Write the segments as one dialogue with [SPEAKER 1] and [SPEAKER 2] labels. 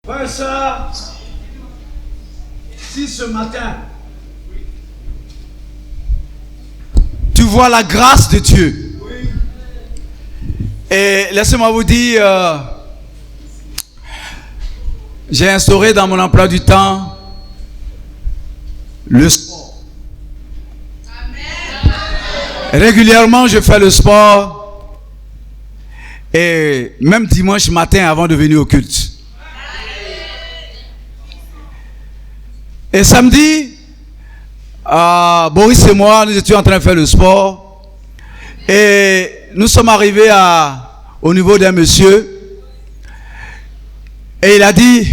[SPEAKER 1] Frère et sœurs, si ce matin, tu vois la grâce de Dieu, et laissez-moi vous dire, j'ai instauré dans mon emploi du temps le sport. Régulièrement, je fais le sport, et même dimanche matin avant de venir au culte. Et samedi, Boris et moi, nous étions en train de faire le sport. Et nous sommes arrivés au niveau d'un monsieur. Et il a dit,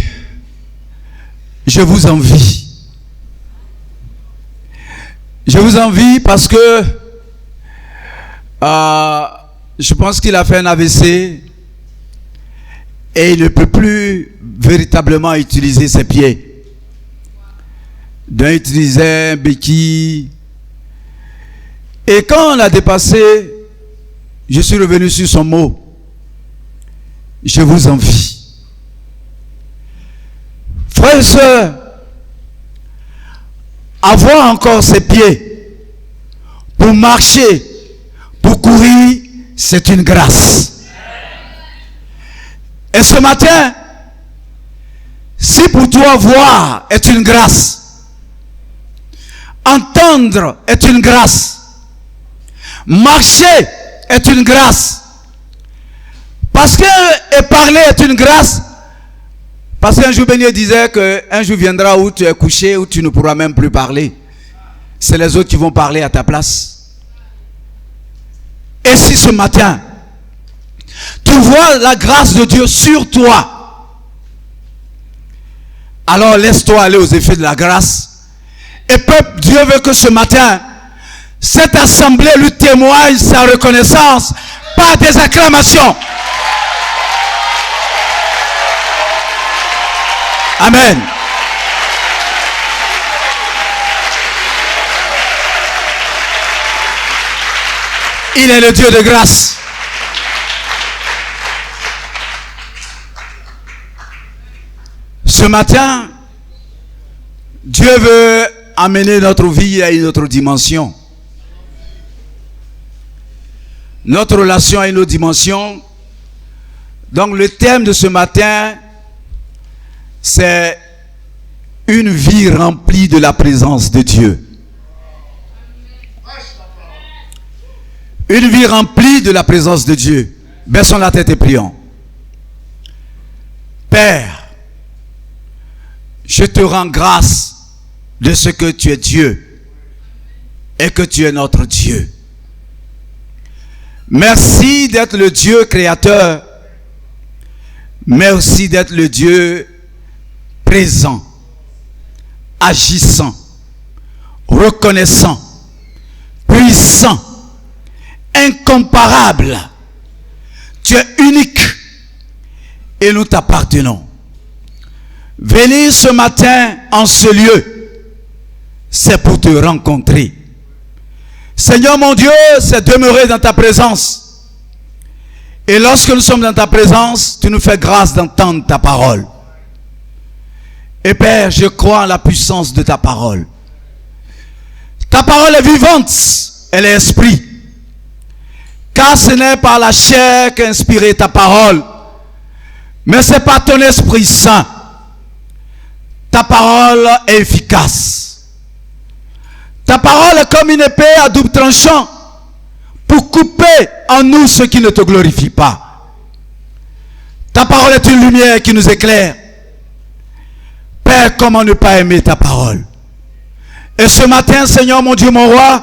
[SPEAKER 1] je vous envie. Je vous envie parce que je pense qu'il a fait un AVC. Et il ne peut plus véritablement utiliser ses pieds. D'un utilisait un béquille. Et quand on a dépassé, je suis revenu sur son mot. Je vous envie. Frères et sœurs, avoir encore ses pieds pour marcher, pour courir, c'est une grâce. Et ce matin, si pour toi voir est une grâce, entendre est une grâce. Marcher est une grâce. Parce que et parler est une grâce. Parce qu'un jour Bénier disait qu'un jour viendra où tu es couché, où tu ne pourras même plus parler. C'est les autres qui vont parler à ta place. Et si ce matin, tu vois la grâce de Dieu sur toi, alors laisse-toi aller aux effets de la grâce. Et peuple, Dieu veut que ce matin, cette assemblée lui témoigne sa reconnaissance par des acclamations. Amen. Il est le Dieu de grâce. Ce matin, Dieu veut amener notre vie à une autre dimension. Notre relation à une autre dimension. Donc le thème de ce matin, c'est une vie remplie de la présence de Dieu. Une vie remplie de la présence de Dieu. Baissons la tête et prions. Père, je te rends grâce de ce que tu es Dieu et que tu es notre Dieu. Merci d'être le Dieu créateur. Merci d'être le Dieu présent, agissant, reconnaissant, puissant, incomparable. Tu es unique et nous t'appartenons. Venir ce matin en ce lieu, c'est pour te rencontrer. Seigneur mon Dieu, c'est demeurer dans ta présence. Et lorsque nous sommes dans ta présence, tu nous fais grâce d'entendre ta parole. Et Père, je crois en la puissance de ta parole. Ta parole est vivante, elle est esprit. Car ce n'est pas la chair qui a inspiré ta parole, mais c'est par ton Esprit Saint. Ta parole est efficace. Ta parole est comme une épée à double tranchant pour couper en nous ce qui ne te glorifie pas. Ta parole est une lumière qui nous éclaire. Père, comment ne pas aimer ta parole? Et ce matin, Seigneur mon Dieu, mon roi,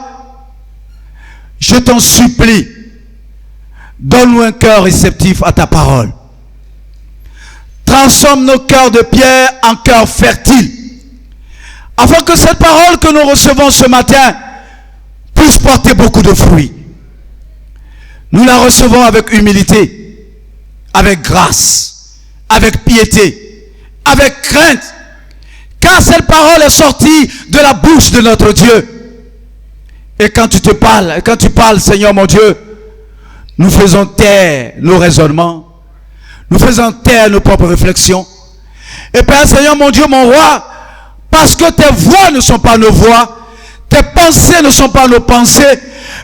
[SPEAKER 1] je t'en supplie, donne-nous un cœur réceptif à ta parole. Transforme nos cœurs de pierre en cœurs fertiles, afin que cette parole que nous recevons ce matin puisse porter beaucoup de fruits. Nous la recevons avec humilité, avec grâce, avec piété, avec crainte, car cette parole est sortie de la bouche de notre Dieu. Et quand tu parles, Seigneur mon Dieu, nous faisons taire nos raisonnements, nous faisons taire nos propres réflexions, Et Père Seigneur, mon Dieu, mon roi, parce que tes voix ne sont pas nos voix, tes pensées ne sont pas nos pensées,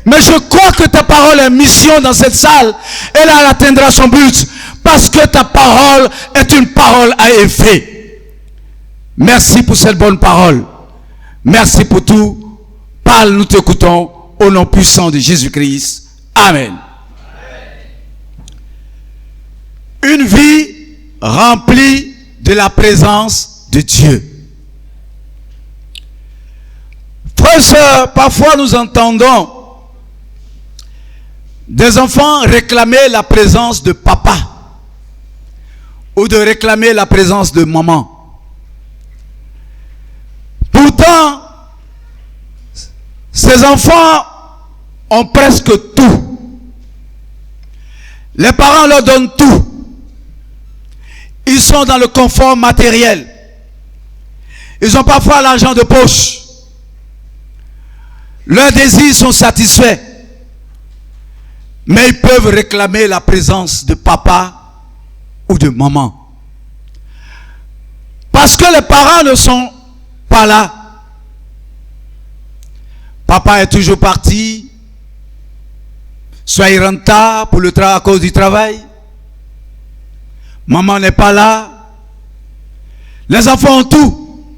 [SPEAKER 1] mais je crois que ta parole est mission dans cette salle, et là elle atteindra son but, parce que ta parole est une parole à effet. Merci pour cette bonne parole. Merci pour tout. Parle, nous t'écoutons, au nom puissant de Jésus-Christ. Amen. Une vie remplie de la présence de Dieu. Frères et sœurs, parfois nous entendons des enfants réclamer la présence de papa ou de réclamer la présence de maman. Pourtant, ces enfants ont presque tout. Les parents leur donnent tout. Ils sont dans le confort matériel. Ils ont parfois l'argent de poche. Leurs désirs sont satisfaits. Mais ils peuvent réclamer la présence de papa ou de maman. Parce que les parents ne sont pas là. Papa est toujours parti. Soit il rentre tard pour le travail à cause du travail. Maman n'est pas là. Les enfants ont tout.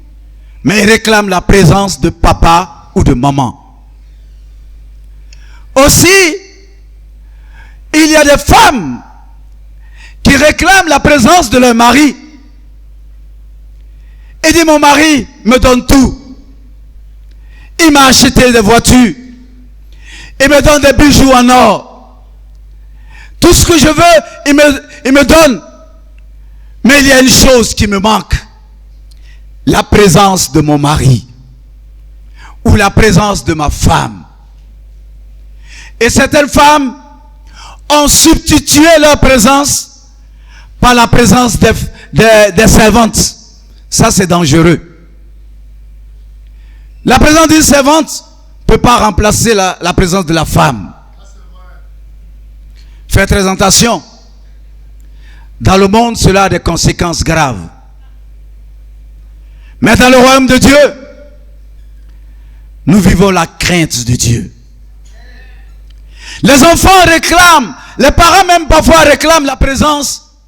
[SPEAKER 1] Mais ils réclament la présence de papa ou de maman. Aussi, il y a des femmes qui réclament la présence de leur mari. Et dit, mon mari me donne tout. Il m'a acheté des voitures. Il me donne des bijoux en or. Tout ce que je veux, il me donne. Mais il y a une chose qui me manque. La présence de mon mari. Ou la présence de ma femme. Et certaines femmes ont substitué leur présence par la présence des servantes. Ça, c'est dangereux. La présence d'une servante ne peut pas remplacer la présence de la femme. Faites très attention. Dans le monde, cela a des conséquences graves. Mais dans le royaume de Dieu, nous vivons la crainte de Dieu. Les enfants réclament, les parents même parfois réclament la présence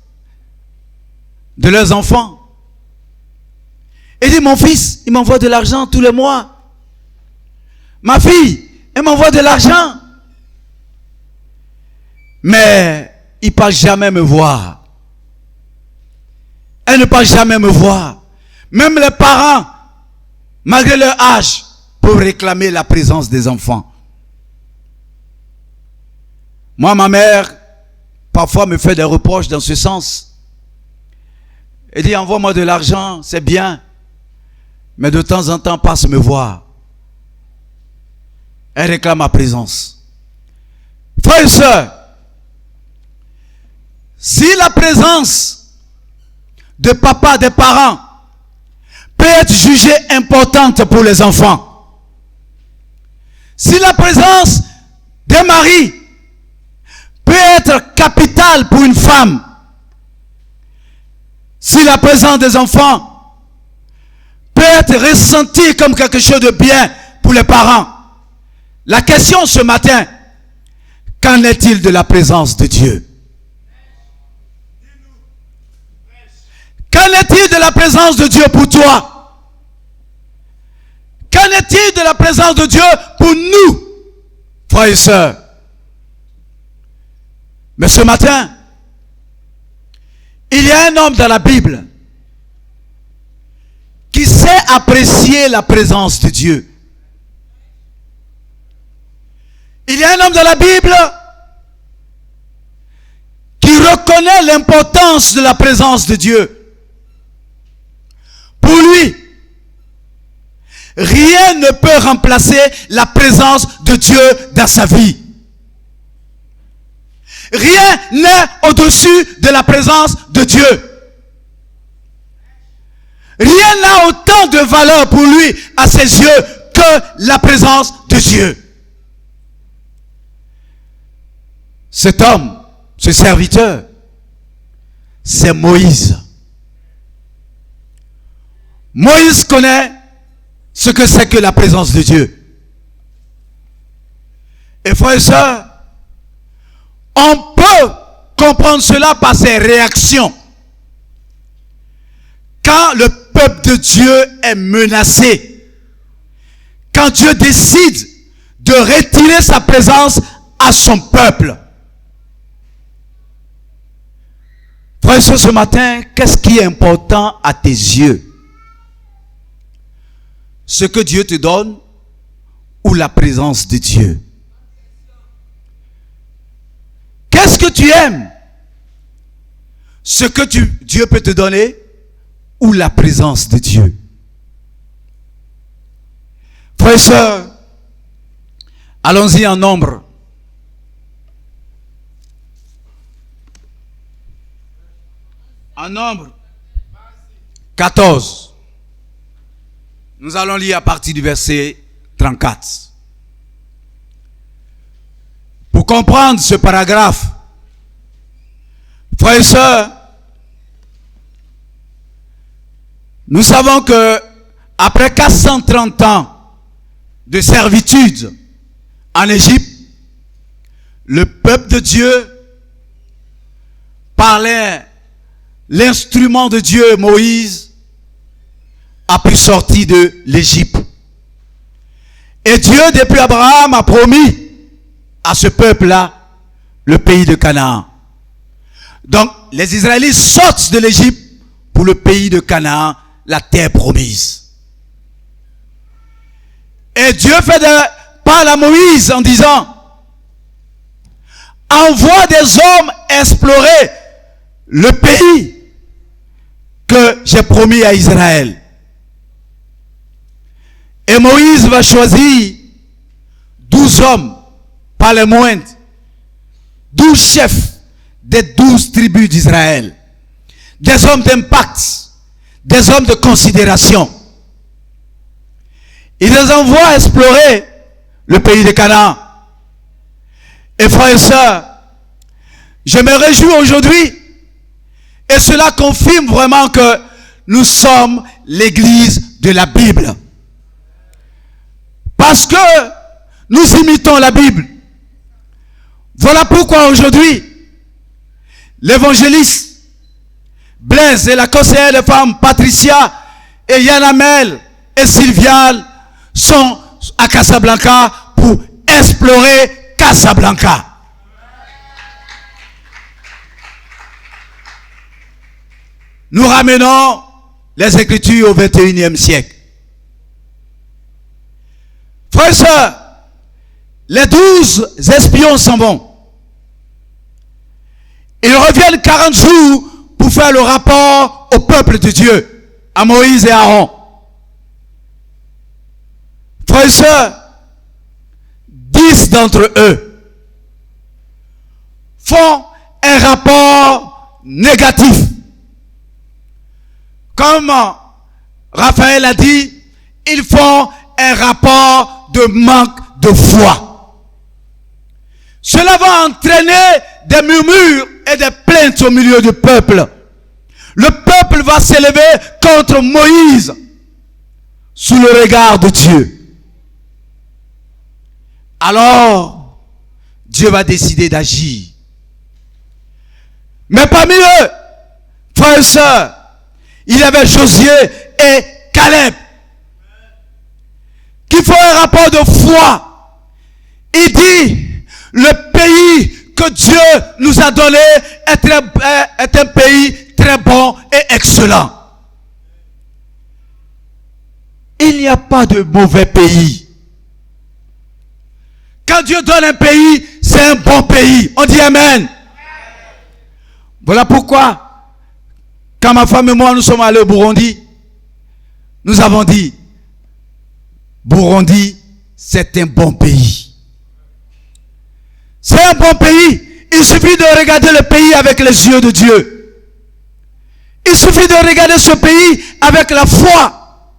[SPEAKER 1] de leurs enfants. Et dit, mon fils, il m'envoie de l'argent tous les mois. Ma fille, elle m'envoie de l'argent. Mais il ne passe jamais me voir. Elle ne passe jamais me voir. Même les parents, malgré leur âge, peuvent réclamer la présence des enfants. Moi, ma mère, parfois me fait des reproches dans ce sens. Elle dit, envoie-moi de l'argent, c'est bien. Mais de temps en temps, passe me voir. Elle réclame ma présence. Frères et sœurs, si la présence de papa, des parents, peut être jugée importante pour les enfants, si la présence des maris peut être capitale pour une femme, si la présence des enfants peut être ressentie comme quelque chose de bien pour les parents, la question ce matin, qu'en est-il de la présence de Dieu? Qu'en est-il de la présence de Dieu pour toi? Qu'en est-il de la présence de Dieu pour nous, frères et sœurs? Mais ce matin, il y a un homme dans la Bible qui sait apprécier la présence de Dieu. Il y a un homme dans la Bible qui reconnaît l'importance de la présence de Dieu. Pour lui, rien ne peut remplacer la présence de Dieu dans sa vie. Rien n'est au-dessus de la présence de Dieu. Rien n'a autant de valeur pour lui à ses yeux que la présence de Dieu. Cet homme, ce serviteur, c'est Moïse. Moïse connaît ce que c'est que la présence de Dieu. Et frères et sœurs, on peut comprendre cela par ses réactions. Quand le peuple de Dieu est menacé, quand Dieu décide de retirer sa présence à son peuple. Frères et sœurs, ce matin, qu'est-ce qui est important à tes yeux? Ce que Dieu te donne ou la présence de Dieu? Qu'est-ce que tu aimes? Ce que Dieu peut te donner ou la présence de Dieu? Frères et sœurs, allons-y en nombre. En nombre 14. Nous allons lire à partir du verset 34. Pour comprendre ce paragraphe, frères et sœurs, nous savons que après 430 ans de servitude en Égypte, le peuple de Dieu parlait l'instrument de Dieu, Moïse, a pu sortir de l'Égypte. Et Dieu, depuis Abraham, a promis à ce peuple-là le pays de Canaan. Donc, les Israélites sortent de l'Égypte pour le pays de Canaan, la terre promise. Et Dieu parle à Moïse en disant, envoie des hommes explorer le pays que j'ai promis à Israël. Et Moïse va choisir 12 hommes, pas les moindres, 12 chefs des 12 tribus d'Israël, des hommes d'impact, des hommes de considération. Il les envoie explorer le pays de Canaan. Et frères et sœurs, je me réjouis aujourd'hui, et cela confirme vraiment que nous sommes l'église de la Bible. Parce que nous imitons la Bible. Voilà pourquoi aujourd'hui, l'évangéliste Blaise et la conseillère de femmes Patricia et Yanamel et Sylviane sont à Casablanca pour explorer Casablanca. Nous ramenons les Écritures au 21e siècle. Frères et sœurs, les 12 espions s'en vont. Ils reviennent 40 jours pour faire le rapport au peuple de Dieu, à Moïse et Aaron. Frères et sœurs, 10 d'entre eux font un rapport négatif. Comme Raphaël a dit, ils font un rapport de manque de foi. Cela va entraîner des murmures et des plaintes au milieu du peuple. Le peuple va s'élever contre Moïse sous le regard de Dieu. Alors, Dieu va décider d'agir. Mais parmi eux, frères et sœurs, il y avait Josué et Caleb qui font un rapport de foi. Il dit, le pays que Dieu nous a donné est un pays très bon et excellent. Il n'y a pas de mauvais pays. Quand Dieu donne un pays, c'est un bon pays. On dit Amen. Voilà pourquoi, quand ma femme et moi nous sommes allés au Burundi, nous avons dit, Burundi, c'est un bon pays. C'est un bon pays. Il suffit de regarder le pays avec les yeux de Dieu. Il suffit de regarder ce pays avec la foi.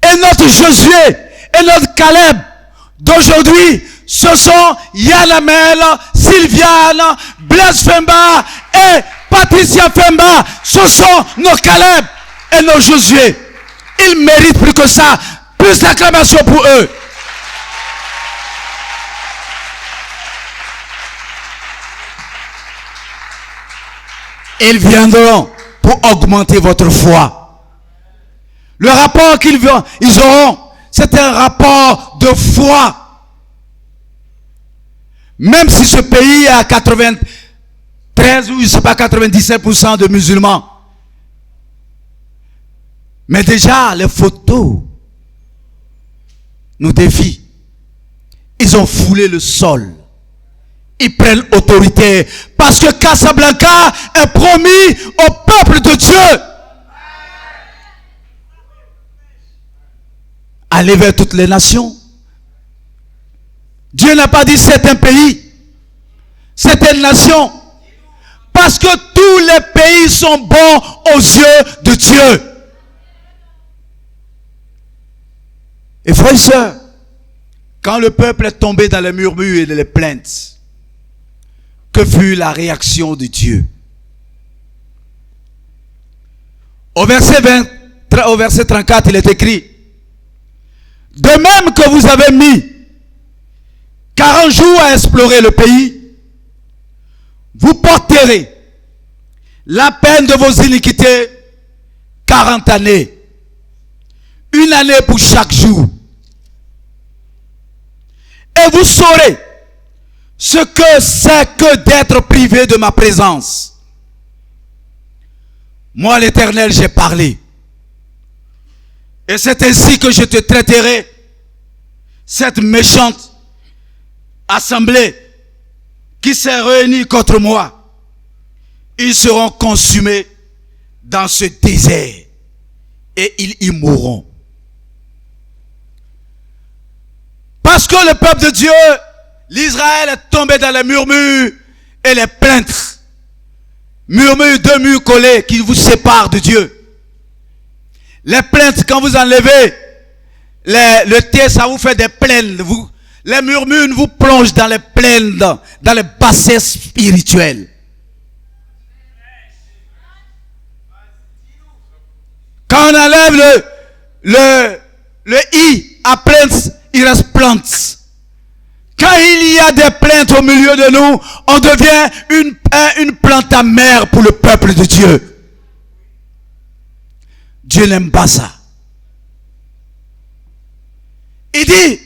[SPEAKER 1] Et notre Josué et notre Caleb d'aujourd'hui, ce sont Yanamel, Sylviane, Blaise Femba et Patricia Femba. Ce sont nos Caleb et nos Josué. Ils méritent plus que ça. Plus d'acclamation pour eux. Ils viendront pour augmenter votre foi. Le rapport qu'ils auront, c'est un rapport de foi. Même si ce pays est à 93 ou je sais pas 97% de musulmans. Mais déjà, les photos nous défient. Ils ont foulé le sol. Ils prennent autorité. Parce que Casablanca est promis au peuple de Dieu. Aller vers toutes les nations. Dieu n'a pas dit c'est un pays. C'est une nation. Parce que tous les pays sont bons aux yeux de Dieu. Et frères et sœurs, quand le peuple est tombé dans les murmures et les plaintes, que fut la réaction de Dieu? Au verset 34, il est écrit: de même que vous avez mis 40 jours à explorer le pays, vous porterez la peine de vos iniquités 40 années. Une année pour chaque jour. Et vous saurez ce que c'est que d'être privé de ma présence. Moi, l'Éternel, j'ai parlé. Et c'est ainsi que je te traiterai, cette méchante assemblée qui s'est réunie contre moi. Ils seront consumés dans ce désert et ils y mourront. Parce que le peuple de Dieu, l'Israël, est tombé dans les murmures et les plaintes. Murmures, deux murs collés qui vous séparent de Dieu. Les plaintes, quand vous enlevez le thé, ça vous fait des plaines. Les murmures vous plongent dans les plaines, dans les bassesses spirituelles. Quand on enlève le i à plainte, il reste plante. Quand il y a des plaintes au milieu de nous, on devient une plante amère pour le peuple de Dieu. Dieu n'aime pas ça. Il dit,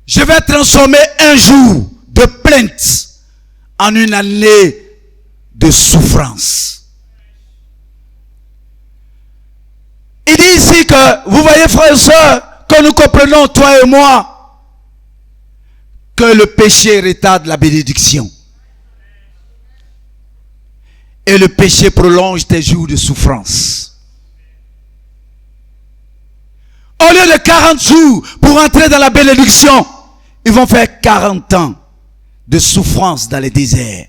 [SPEAKER 1] je vais transformer un jour de plainte en une année de souffrance. Il dit ici que, vous voyez frères et sœurs, que nous comprenons, toi et moi, que le péché retarde la bénédiction. Et le péché prolonge tes jours de souffrance. Au lieu de 40 jours pour entrer dans la bénédiction, ils vont faire 40 ans de souffrance dans les déserts.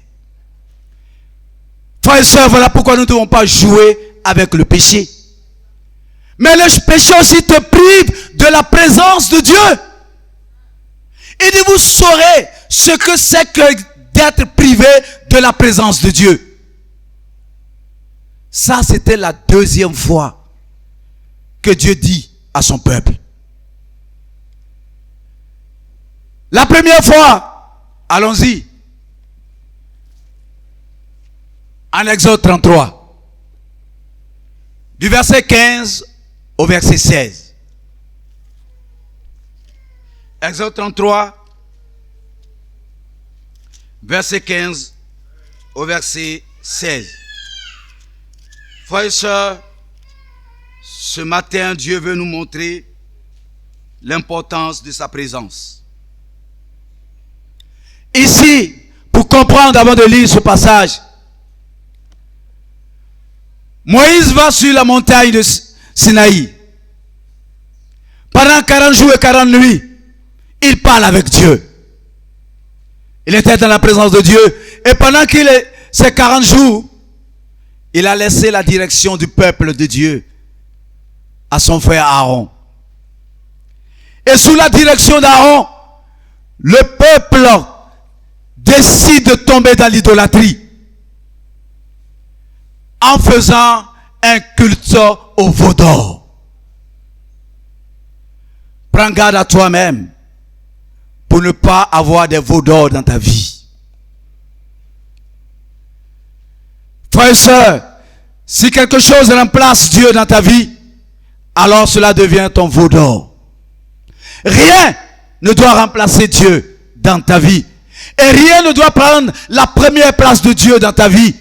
[SPEAKER 1] Frères et sœurs, voilà pourquoi nous ne devons pas jouer avec le péché. Mais le péché aussi te prive de la présence de Dieu. Il dit, vous saurez ce que c'est que d'être privé de la présence de Dieu. Ça, c'était la deuxième fois que Dieu dit à son peuple. La première fois, allons-y, en Exode 33, du verset 15 au verset 16. Exode 33, verset 15 au verset 16. Frères et sœurs, ce matin, Dieu veut nous montrer l'importance de sa présence. Ici, pour comprendre avant de lire ce passage, Moïse va sur la montagne de Sinaï. Pendant 40 jours et 40 nuits, il parle avec Dieu. Il était dans la présence de Dieu. Et pendant ces 40 jours, il a laissé la direction du peuple de Dieu à son frère Aaron. Et sous la direction d'Aaron, le peuple décide de tomber dans l'idolâtrie en faisant un culte au veau d'or. Prends garde à toi-même pour ne pas avoir des veaux d'or dans ta vie. Frères et sœurs, si quelque chose remplace Dieu dans ta vie, alors cela devient ton veau d'or. Rien ne doit remplacer Dieu dans ta vie. Et rien ne doit prendre la première place de Dieu dans ta vie.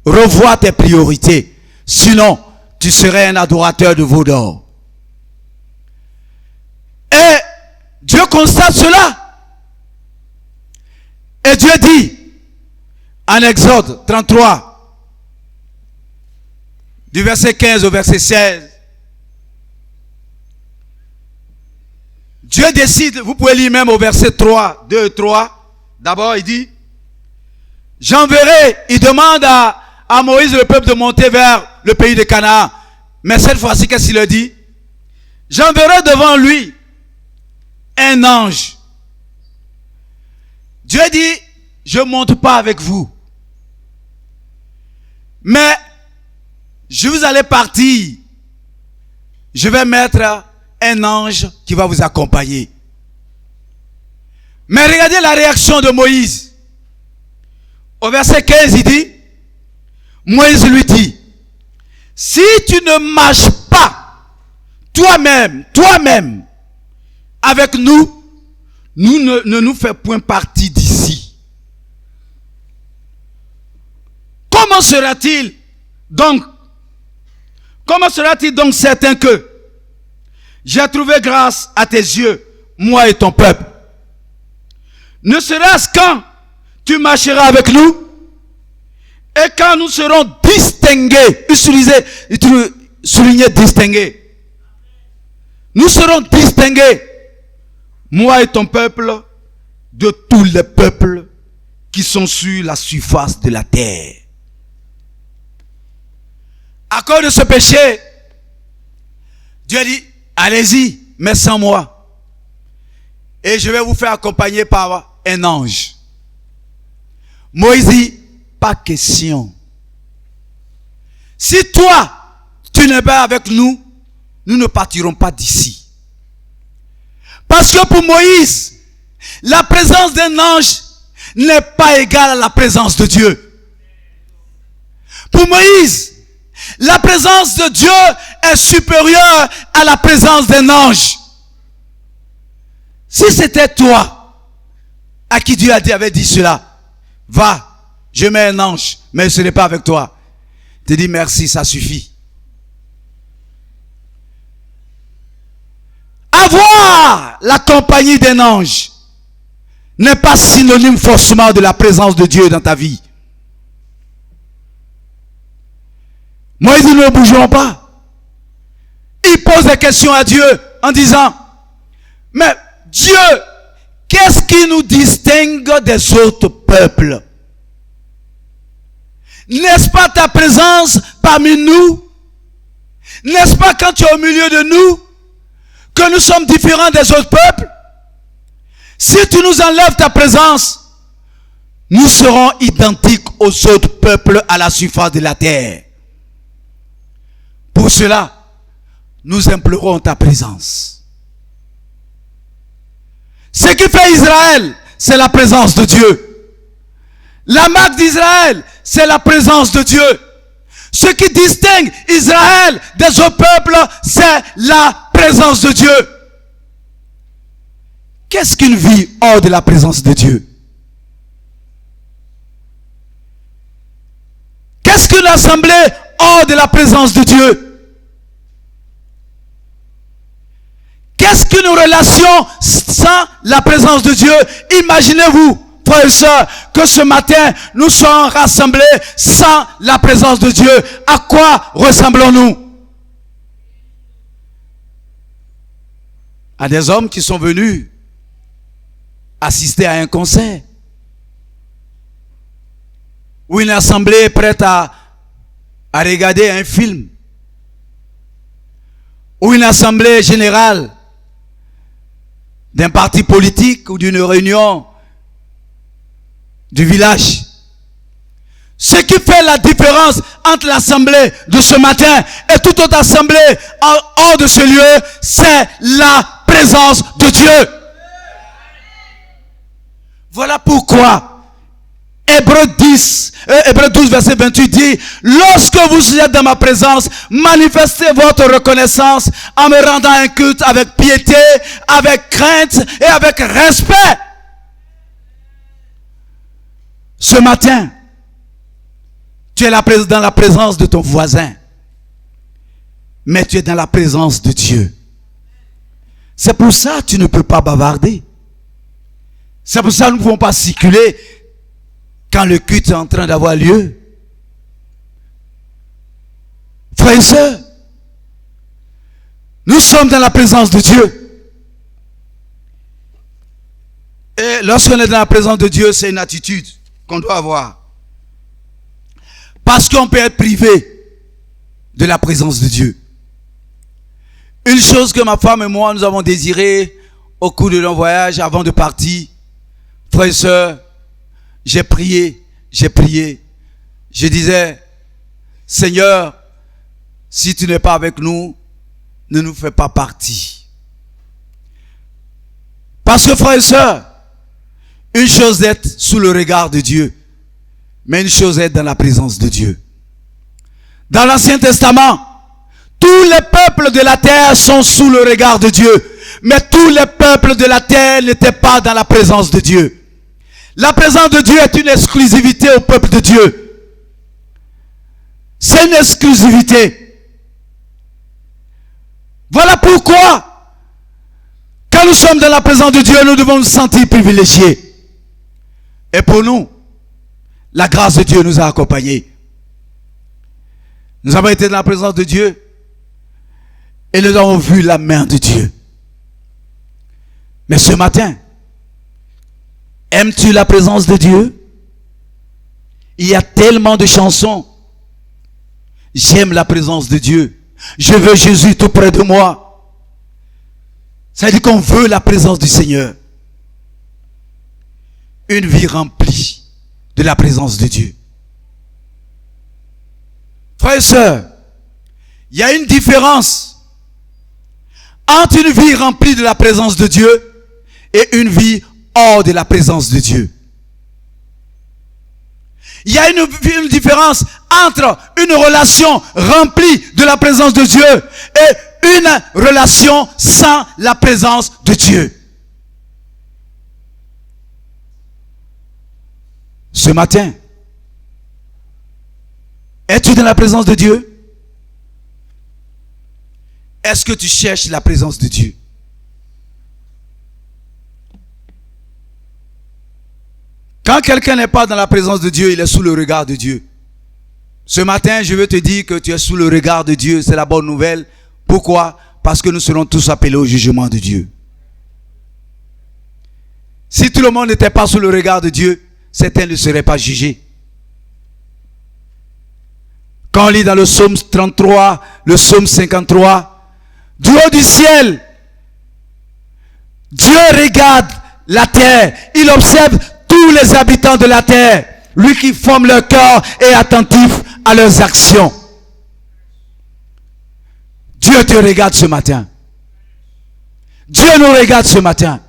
[SPEAKER 1] Revois tes priorités. Sinon, tu serais un adorateur de veau d'or. Et Dieu constate cela. Et Dieu dit, en Exode 33, du verset 15 au verset 16, Dieu décide, vous pouvez lire même au verset 3, 2 et 3, d'abord il dit, j'enverrai, il demande à Moïse le peuple de monter vers le pays de Canaan. Mais cette fois-ci, qu'est-ce qu'il dit? J'enverrai devant lui un ange. Dieu dit, je ne monte pas avec vous. Mais, vous allez partir. Je vais mettre un ange qui va vous accompagner. Mais regardez la réaction de Moïse. Au verset 15, il dit, Moïse lui dit, si tu ne marches pas toi-même, avec nous, ne nous fait point partie d'ici. Comment sera-t-il donc certain que j'ai trouvé grâce à tes yeux, moi et ton peuple? Ne serait-ce quand tu marcheras avec nous et quand nous serons distingués, souligner distingués. Nous serons distingués, moi et ton peuple, de tous les peuples qui sont sur la surface de la terre. À cause de ce péché, Dieu dit, allez-y, mais sans moi. Et je vais vous faire accompagner par un ange. Moïse dit, pas question. Si toi, tu n'es pas avec nous, nous ne partirons pas d'ici. Parce que pour Moïse, la présence d'un ange n'est pas égale à la présence de Dieu. Pour Moïse, la présence de Dieu est supérieure à la présence d'un ange. Si c'était toi à qui Dieu avait dit cela, va, je mets un ange, mais ce n'est pas avec toi. Tu dis merci, ça suffit. Avoir la compagnie d'un ange n'est pas synonyme forcément de la présence de Dieu dans ta vie. Moïse dit, ne bougerons pas. Il pose des questions à Dieu en disant, mais Dieu, qu'est-ce qui nous distingue des autres peuples? N'est-ce pas ta présence parmi nous? N'est-ce pas quand tu es au milieu de nous que nous sommes différents des autres peuples? Si tu nous enlèves ta présence, nous serons identiques aux autres peuples à la surface de la terre. Pour cela, nous implorons ta présence. Ce qui fait Israël, c'est la présence de Dieu. La marque d'Israël, c'est la présence de Dieu. Ce qui distingue Israël des autres peuples, c'est la présence de Dieu. Qu'est-ce qu'une vie hors de la présence de Dieu? Qu'est-ce qu'une assemblée hors de la présence de Dieu? Qu'est-ce qu'une relation sans la présence de Dieu? Imaginez-vous, frères et sœurs, que ce matin, nous sommes rassemblés sans la présence de Dieu. À quoi ressemblons-nous? À des hommes qui sont venus assister à un concert. Ou une assemblée prête à regarder un film. Ou une assemblée générale d'un parti politique ou d'une réunion du village. Ce qui fait la différence entre l'assemblée de ce matin et toute autre assemblée hors de ce lieu, c'est la présence de Dieu. Voilà pourquoi Hébreux 12, verset 28 dit, lorsque vous êtes dans ma présence, manifestez votre reconnaissance en me rendant un culte avec piété, avec crainte et avec respect. Ce matin, tu es dans la présence de ton voisin, mais tu es dans la présence de Dieu. C'est pour ça que tu ne peux pas bavarder. C'est pour ça que nous ne pouvons pas circuler quand le culte est en train d'avoir lieu. Frères et sœurs, nous sommes dans la présence de Dieu. Et lorsqu'on est dans la présence de Dieu, c'est une attitude qu'on doit avoir. Parce qu'on peut être privé de la présence de Dieu. Une chose que ma femme et moi, nous avons désiré au cours de nos voyages avant de partir, frères et sœurs, j'ai prié. Je disais, Seigneur, si tu n'es pas avec nous, ne nous fais pas partir. Parce que frères et sœurs, une chose est d'être sous le regard de Dieu, mais une chose est d'être dans la présence de Dieu. Dans l'Ancien Testament, tous les peuples de la terre sont sous le regard de Dieu, mais tous les peuples de la terre n'étaient pas dans la présence de Dieu. La présence de Dieu est une exclusivité au peuple de Dieu. C'est une exclusivité. Voilà pourquoi, quand nous sommes dans la présence de Dieu, nous devons nous sentir privilégiés. Et pour nous, la grâce de Dieu nous a accompagnés. Nous avons été dans la présence de Dieu et nous avons vu la main de Dieu. Mais ce matin, aimes-tu la présence de Dieu? Il y a tellement de chansons. J'aime la présence de Dieu. Je veux Jésus tout près de moi. Ça veut dire qu'on veut la présence du Seigneur. Une vie remplie de la présence de Dieu. Frères et sœurs, il y a une différence entre une vie remplie de la présence de Dieu et une vie hors de la présence de Dieu. Il y a une différence entre une relation remplie de la présence de Dieu et une relation sans la présence de Dieu. Ce matin, es-tu dans la présence de Dieu? Est-ce que tu cherches la présence de Dieu? Quand quelqu'un n'est pas dans la présence de Dieu, il est sous le regard de Dieu. Ce matin, je veux te dire que tu es sous le regard de Dieu. C'est la bonne nouvelle. Pourquoi? Parce que nous serons tous appelés au jugement de Dieu. Si tout le monde n'était pas sous le regard de Dieu, certains ne seraient pas jugés. Quand on lit dans le psaume 33, le psaume 53, du haut du ciel, Dieu regarde la terre, il observe tous les habitants de la terre. Lui qui forme leur cœur est attentif à leurs actions. Dieu te regarde ce matin. Dieu nous regarde ce matin.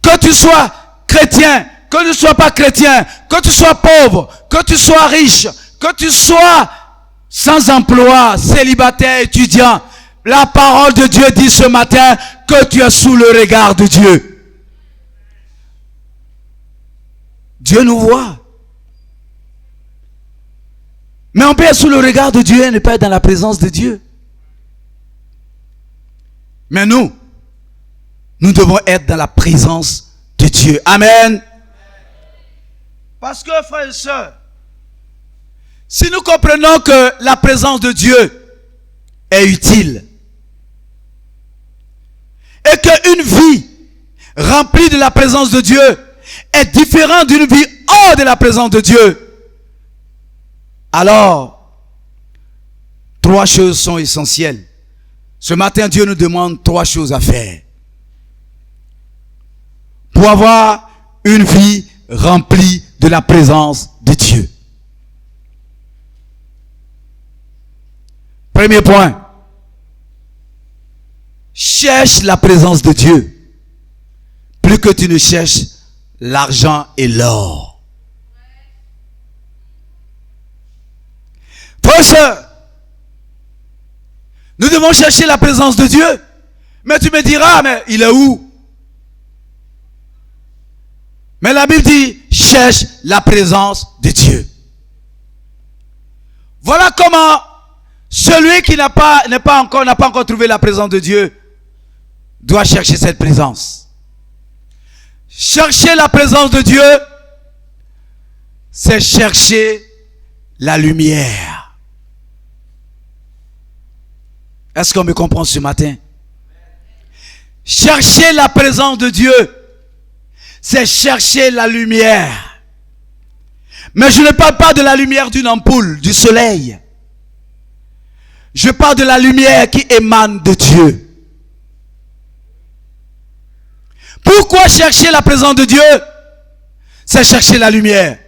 [SPEAKER 1] Que tu sois chrétien, que tu ne sois pas chrétien, que tu sois pauvre, que tu sois riche, que tu sois sans emploi, célibataire, étudiant, la parole de Dieu dit ce matin que tu es sous le regard de Dieu. Dieu nous voit. Mais on peut être sous le regard de Dieu et ne pas être dans la présence de Dieu. Mais nous devons être dans la présence de Dieu. Amen. Parce que, frères et sœurs, si nous comprenons que la présence de Dieu est utile et qu'une vie remplie de la présence de Dieu est différente d'une vie hors de la présence de Dieu, alors, 3 choses sont essentielles. Ce matin, Dieu nous demande 3 choses à faire pour avoir une vie remplie de la présence de Dieu. Premier point. Cherche la présence de Dieu. Plus que tu ne cherches l'argent et l'or. Frères et sœurs, nous devons chercher la présence de Dieu. Mais tu me diras, mais il est où? Mais la Bible dit, cherche la présence de Dieu. Voilà comment celui qui n'a pas encore trouvé la présence de Dieu doit chercher cette présence. Chercher la présence de Dieu, c'est chercher la lumière. Est-ce qu'on me comprend ce matin? Chercher la présence de Dieu, c'est chercher la lumière. Mais je ne parle pas de la lumière d'une ampoule, du soleil. Je parle de la lumière qui émane de Dieu. Pourquoi chercher la présence de Dieu? C'est chercher la lumière.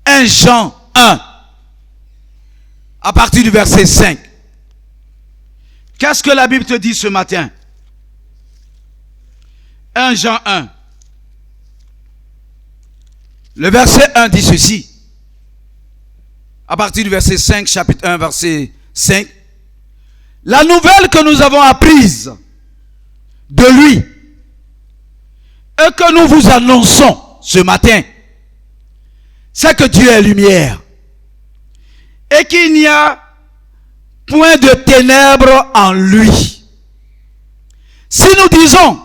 [SPEAKER 1] 1 Jean 1, à partir du verset 5. Qu'est-ce que la Bible te dit ce matin? 1 Jean 1. Le verset 1 dit ceci. À partir du verset 5, chapitre 1, verset 5. La nouvelle que nous avons apprise de lui et que nous vous annonçons ce matin, c'est que Dieu est lumière et qu'il n'y a point de ténèbres en lui. Si nous disons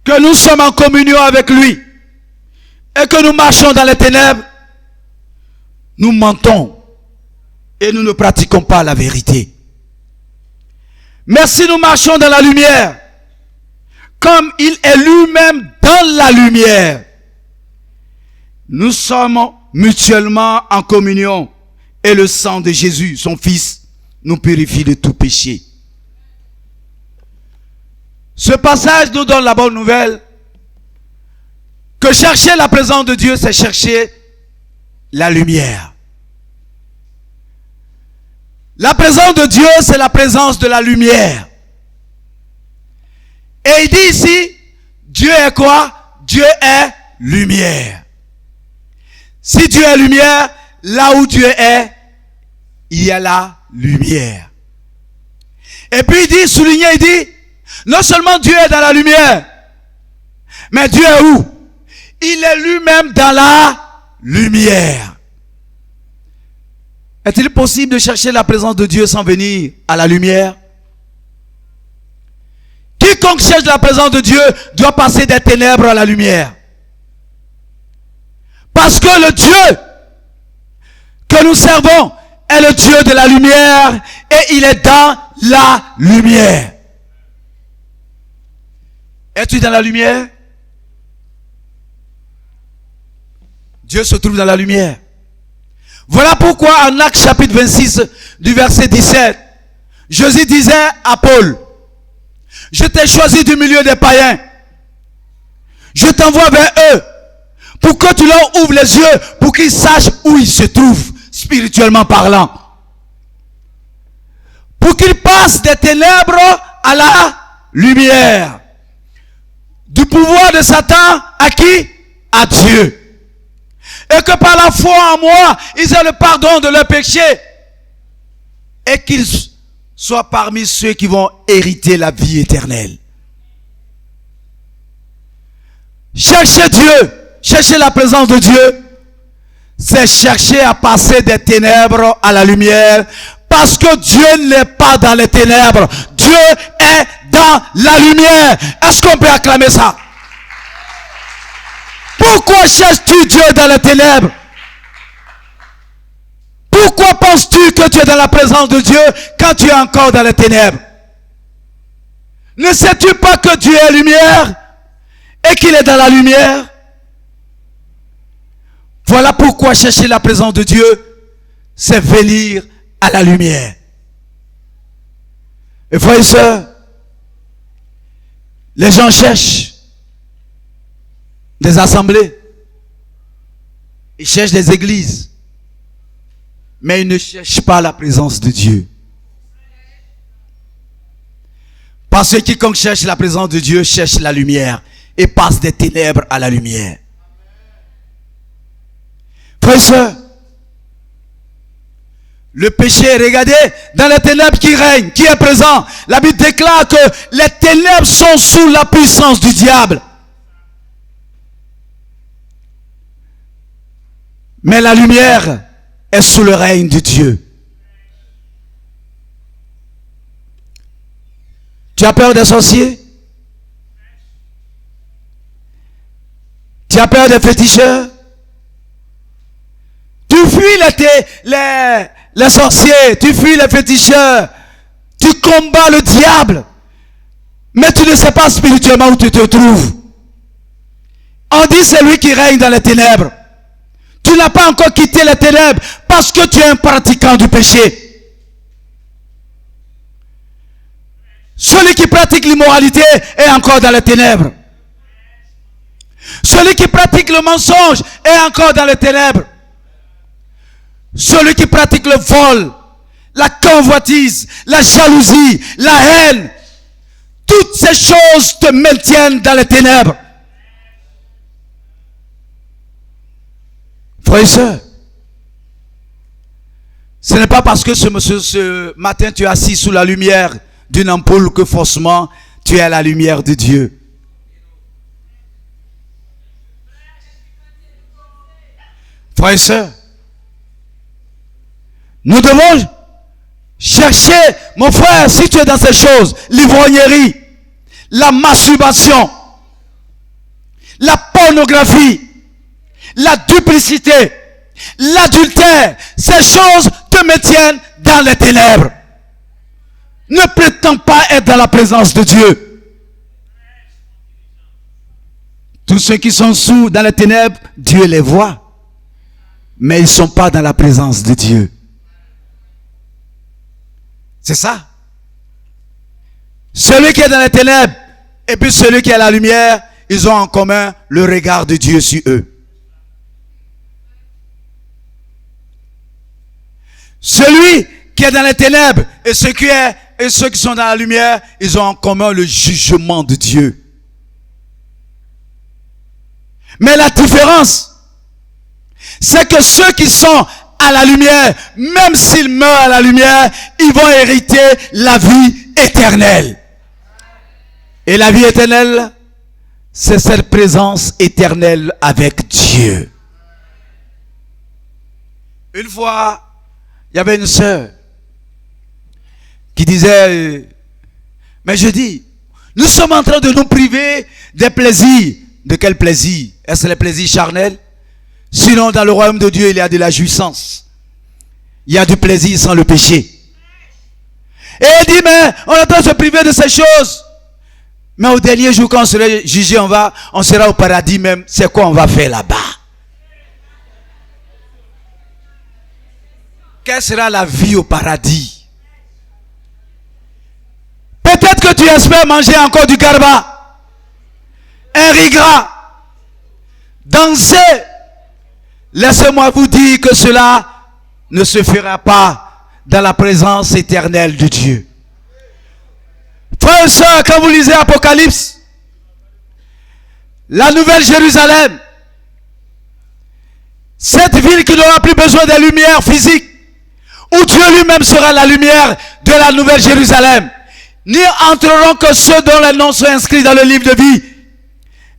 [SPEAKER 1] que nous sommes en communion avec lui et que nous marchons dans les ténèbres, nous mentons et nous ne pratiquons pas la vérité. Mais si nous marchons dans la lumière, comme il est lui-même dans la lumière, nous sommes mutuellement en communion et le sang de Jésus, son Fils, nous purifie de tout péché. Ce passage nous donne la bonne nouvelle que chercher la présence de Dieu, c'est chercher la lumière. La présence de Dieu, c'est la présence de la lumière. Et il dit ici, Dieu est quoi? Dieu est lumière. Si Dieu est lumière, là où Dieu est, il y a la lumière. Et puis il dit, souligné, il dit, non seulement Dieu est dans la lumière, mais Dieu est où? Il est lui-même dans la lumière. Est-il possible de chercher la présence de Dieu sans venir à la lumière? Quiconque cherche la présence de Dieu doit passer des ténèbres à la lumière. Parce que le Dieu que nous servons est le Dieu de la lumière et il est dans la lumière. Es-tu dans la lumière? Dieu se trouve dans la lumière. Voilà pourquoi en Actes chapitre 26 du verset 17, Jésus disait à Paul, je t'ai choisi du milieu des païens. Je t'envoie vers eux pour que tu leur ouvres les yeux pour qu'ils sachent où ils se trouvent, spirituellement parlant. Pour qu'ils passent des ténèbres à la lumière. Du pouvoir de Satan à qui? À Dieu. Et que par la foi en moi, ils aient le pardon de leurs péchés. Et qu'ils soient parmi ceux qui vont hériter la vie éternelle. Chercher Dieu, chercher la présence de Dieu, c'est chercher à passer des ténèbres à la lumière. Parce que Dieu n'est pas dans les ténèbres. Dieu est dans la lumière. Est-ce qu'on peut acclamer ça? Pourquoi cherches-tu Dieu dans les ténèbres? Pourquoi penses-tu que tu es dans la présence de Dieu quand tu es encore dans les ténèbres? Ne sais-tu pas que Dieu est lumière et qu'il est dans la lumière? Voilà pourquoi chercher la présence de Dieu, c'est venir à la lumière. Et frères et sœurs, les gens cherchent des assemblées, ils cherchent des églises, mais ils ne cherchent pas la présence de Dieu. Parce que quiconque cherche la présence de Dieu cherche la lumière et passe des ténèbres à la lumière. Frères et sœurs, le péché, regardez, dans les ténèbres qui règnent, qui est présent, la Bible déclare que les ténèbres sont sous la puissance du diable. Mais la lumière est sous le règne de Dieu. Tu as peur des sorciers? Tu as peur des féticheurs? Tu fuis les sorciers, tu fuis les féticheurs, tu combats le diable, mais tu ne sais pas spirituellement où tu te trouves. On dit c'est lui qui règne dans les ténèbres. Tu n'as pas encore quitté les ténèbres parce que tu es un pratiquant du péché. Celui qui pratique l'immoralité est encore dans les ténèbres. Celui qui pratique le mensonge est encore dans les ténèbres. Celui qui pratique le vol, la convoitise, la jalousie, la haine, toutes ces choses te maintiennent dans les ténèbres. Frères et sœurs, ce n'est pas parce que ce matin tu es assis sous la lumière d'une ampoule que forcément tu es à la lumière de Dieu. Frères et sœurs, nous devons chercher, mon frère, si tu es dans ces choses, l'ivrognerie, la masturbation, la pornographie, la duplicité, l'adultère, ces choses te maintiennent dans les ténèbres. Ne prétends pas être dans la présence de Dieu. Tous ceux qui sont dans les ténèbres, Dieu les voit, mais ils ne sont pas dans la présence de Dieu. C'est ça. Celui qui est dans les ténèbres et puis celui qui est à la lumière, ils ont en commun le regard de Dieu sur eux. Celui qui est dans les ténèbres et ceux qui sont dans la lumière, ils ont en commun le jugement de Dieu. Mais la différence, c'est que ceux qui sont à la lumière, même s'ils meurent à la lumière, ils vont hériter la vie éternelle. Et la vie éternelle, c'est cette présence éternelle avec Dieu. Une fois, il y avait une sœur qui disait, mais je dis, nous sommes en train de nous priver des plaisirs. De quel plaisir? Est-ce les plaisirs charnels? Sinon, dans le royaume de Dieu, il y a de la jouissance. Il y a du plaisir sans le péché. Et il dit, mais on est en train de se priver de ces choses. Mais au dernier jour, quand on sera jugé, on sera au paradis même. C'est quoi on va faire là-bas? Quelle sera la vie au paradis? Peut-être que tu espères manger encore du garba, un riz gras, danser. Laissez-moi vous dire que cela ne se fera pas dans la présence éternelle de Dieu. Frères et sœurs, quand vous lisez Apocalypse, la nouvelle Jérusalem, cette ville qui n'aura plus besoin de lumière physique, où Dieu lui-même sera la lumière de la nouvelle Jérusalem, n'y entreront que ceux dont les noms sont inscrits dans le livre de vie.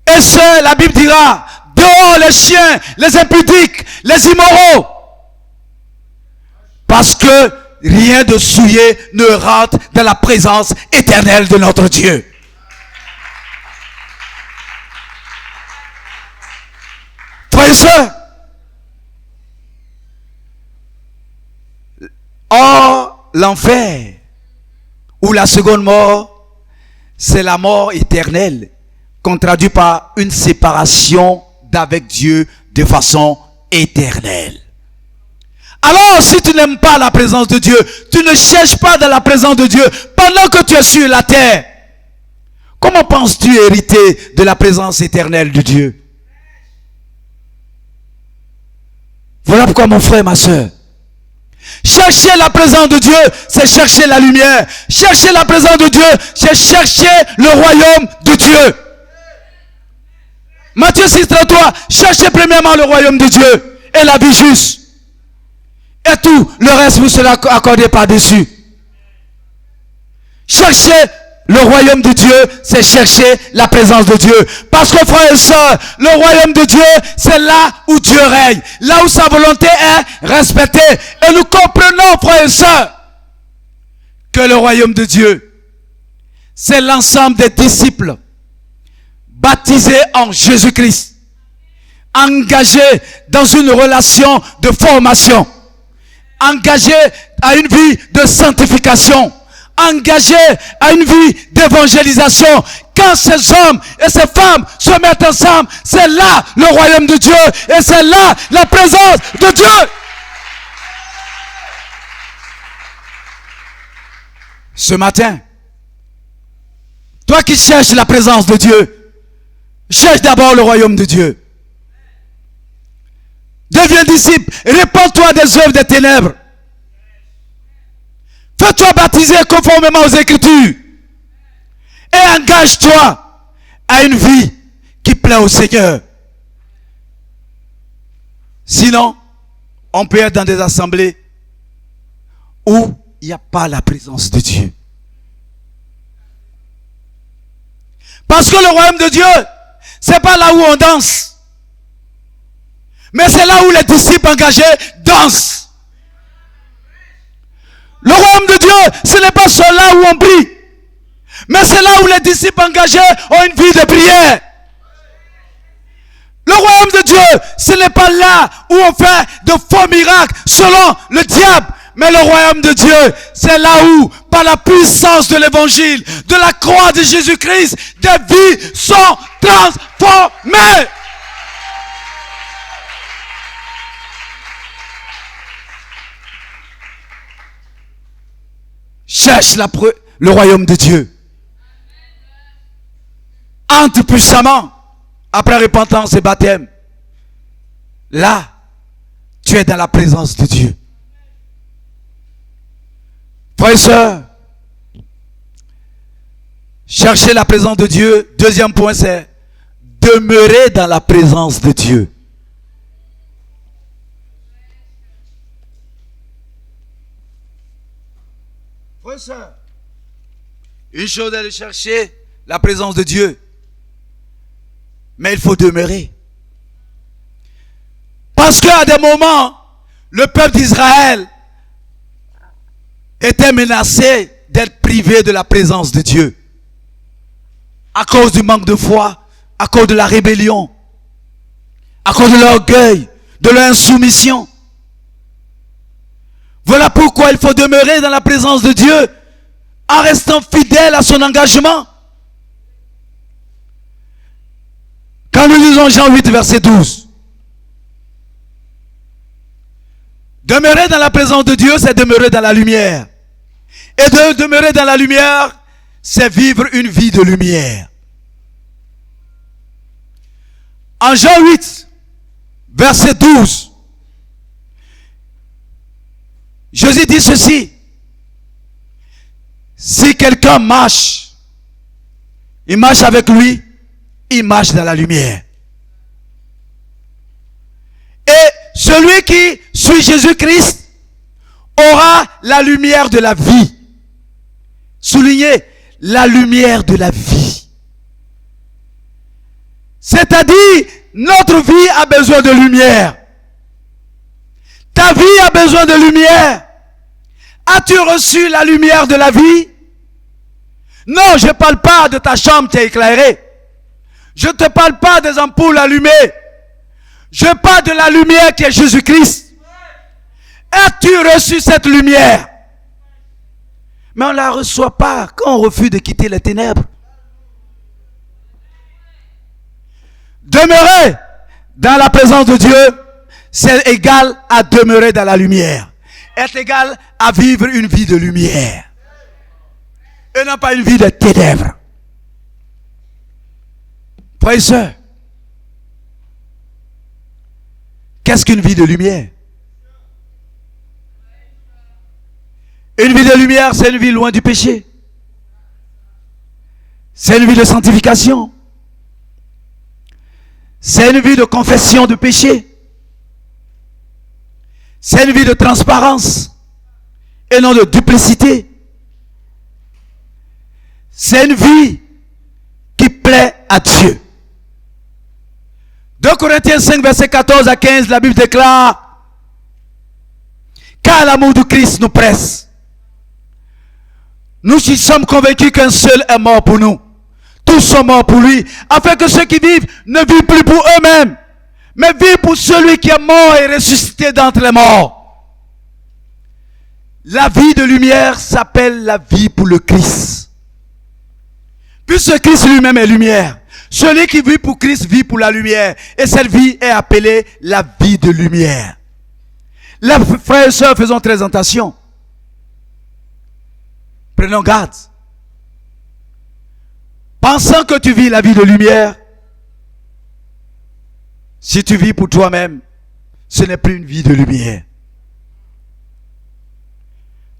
[SPEAKER 1] Et ceux, la Bible dira, dehors les chiens, les impudiques, les immoraux. Parce que rien de souillé ne rentre dans la présence éternelle de notre Dieu. Frères et sœurs, or l'enfer ou la seconde mort, c'est la mort éternelle, qu'on traduit par une séparation d'avec Dieu de façon éternelle. Alors, si tu n'aimes pas la présence de Dieu, tu ne cherches pas dans la présence de Dieu pendant que tu es sur la terre, comment penses-tu hériter de la présence éternelle de Dieu? Voilà pourquoi, mon frère, ma soeur, Chercher la présence de Dieu, c'est chercher la lumière. Chercher la présence de Dieu, c'est chercher le royaume de Dieu. Matthieu 6,33, cherchez premièrement le royaume de Dieu et la vie juste. Et tout le reste vous sera accordé par-dessus. Chercher le royaume de Dieu, c'est chercher la présence de Dieu. Parce que frères et sœurs, le royaume de Dieu, c'est là où Dieu règne. Là où sa volonté est respectée. Et nous comprenons, frères et sœurs, que le royaume de Dieu, c'est l'ensemble des disciples baptisés en Jésus-Christ, engagés dans une relation de formation, engagés à une vie de sanctification, engagés à une vie d'évangélisation. Quand ces hommes et ces femmes se mettent ensemble, c'est là le royaume de Dieu et c'est là la présence de Dieu. Ce matin, toi qui cherches la présence de Dieu, cherche d'abord le royaume de Dieu. Deviens disciple, répands-toi des œuvres des ténèbres. Fais-toi baptiser conformément aux Écritures. Et engage-toi à une vie qui plaît au Seigneur. Sinon, on peut être dans des assemblées où il n'y a pas la présence de Dieu. Parce que le royaume de Dieu, c'est pas là où on danse. Mais c'est là où les disciples engagés dansent. Le royaume de Dieu, ce n'est pas là où on prie. Mais c'est là où les disciples engagés ont une vie de prière. Le royaume de Dieu, ce n'est pas là où on fait de faux miracles selon le diable. Mais le royaume de Dieu, c'est là où, par la puissance de l'évangile, de la croix de Jésus-Christ, des vies sont transformées. Cherche le royaume de Dieu. Entre puissamment après repentance et baptême. Là, tu es dans la présence de Dieu. Frères et sœurs, chercher la présence de Dieu. Deuxième point, c'est demeurer dans la présence de Dieu. Frères et sœurs, une chose est de chercher la présence de Dieu. Mais il faut demeurer. Parce qu'à des moments, le peuple d'Israël était menacé d'être privé de la présence de Dieu. À cause du manque de foi, à cause de la rébellion, à cause de l'orgueil, de leur insoumission. Voilà pourquoi il faut demeurer dans la présence de Dieu en restant fidèle à son engagement. Quand nous lisons Jean 8, verset 12, demeurer dans la présence de Dieu, c'est demeurer dans la lumière. Et de demeurer dans la lumière, c'est vivre une vie de lumière. En Jean 8, verset 12, Jésus dit ceci: si quelqu'un marche, il marche avec lui, il marche dans la lumière. Et celui qui suit Jésus-Christ aura la lumière de la vie. Soulignez, la lumière de la vie. C'est-à-dire, notre vie a besoin de lumière. Ta vie a besoin de lumière. As-tu reçu la lumière de la vie? Non, je ne parle pas de ta chambre qui est éclairée. Je ne te parle pas des ampoules allumées. Je parle de la lumière qui est Jésus-Christ. As-tu reçu cette lumière? Mais on ne la reçoit pas quand on refuse de quitter les ténèbres. Demeurer dans la présence de Dieu, c'est égal à demeurer dans la lumière. Est égal à vivre une vie de lumière. Et non pas une vie de ténèbres. Frères et sœurs, qu'est-ce qu'une vie de lumière? Une vie de lumière, c'est une vie loin du péché. C'est une vie de sanctification. C'est une vie de confession de péché. C'est une vie de transparence et non de duplicité. C'est une vie qui plaît à Dieu. 2 Corinthiens 5, verset 14 à 15, la Bible déclare: car l'amour du Christ nous presse. Nous qui sommes convaincus qu'un seul est mort pour nous. Tous sont morts pour lui, afin que ceux qui vivent ne vivent plus pour eux-mêmes, mais vivent pour celui qui est mort et ressuscité d'entre les morts. La vie de lumière s'appelle la vie pour le Christ. Puisque Christ lui-même est lumière, celui qui vit pour Christ vit pour la lumière. Et cette vie est appelée la vie de lumière. Les frères et sœurs, faisons très attention. Prenons garde. Pensant que tu vis la vie de lumière, si tu vis pour toi-même, ce n'est plus une vie de lumière.